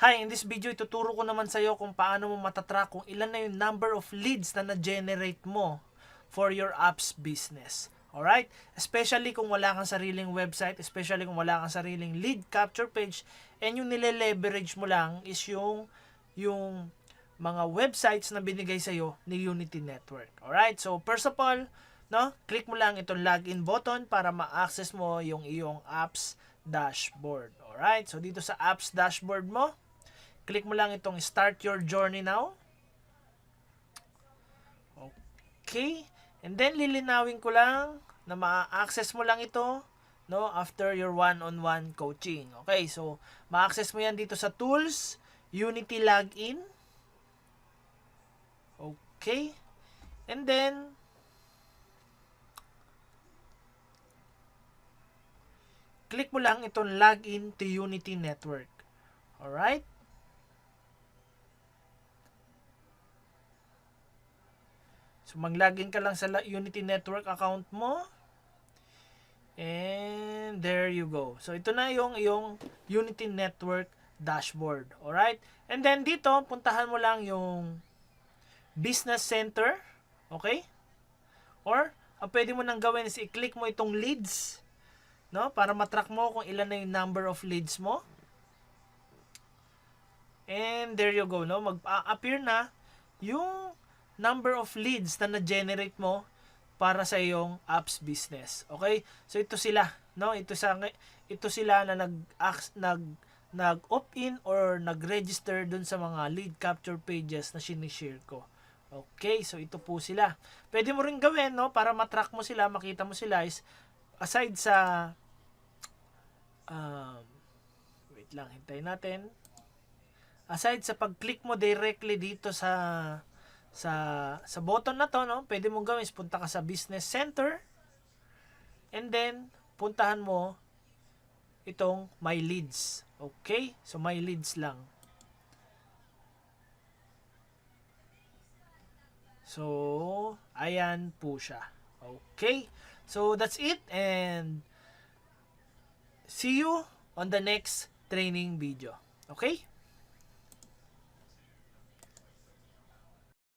Hi, in this video, ituturo ko naman sa iyo kung paano mo matatrack kung ilan na yung number of leads na na-generate mo for your apps business. Alright? Especially kung wala kang sariling website, especially kung wala kang sariling lead capture page, and yung nile-leverage mo lang is yung mga websites na binigay sa iyo ni Unity Network. Alright? So, first of all, no, click mo lang itong login button para ma-access mo yung iyong apps dashboard. Alright? So, dito sa apps dashboard mo, click mo lang itong start your journey now. Okay. And then lilinawin ko lang na ma-access mo lang ito, no, after your one-on-one coaching. Okay, so ma-access mo yan dito sa tools, Unity login. Okay. And then click mo lang itong login to Unity Network. Alright? So, mag-login ka lang sa Unity Network account mo. And there you go. So, ito na yung iyong Unity Network dashboard. Alright? And then, dito, puntahan mo lang yung Business Center. Okay? Or, ang pwede mo nang gawin is i-click mo itong leads. No? Para matrack mo kung ilan na yung number of leads mo. And there you go. No? Mag-appear na yung number of leads na na-generate mo para sa iyong apps business. Okay? So ito sila, no? Ito sila na nag-opt-in or nag-register dun sa mga lead capture pages na sinishare ko. Okay, so ito po sila. Pwede mo rin gawin, no, para ma-track mo sila, makita mo sila is aside sa wait lang, hintayin natin. Aside sa pag-click mo directly dito sa button na to, no, pwede mong gawin is punta ka sa Business Center and then puntahan mo itong My Leads. Okay? So My Leads lang. So, ayan po siya. Okay? So, that's it and see you on the next training video. Okay?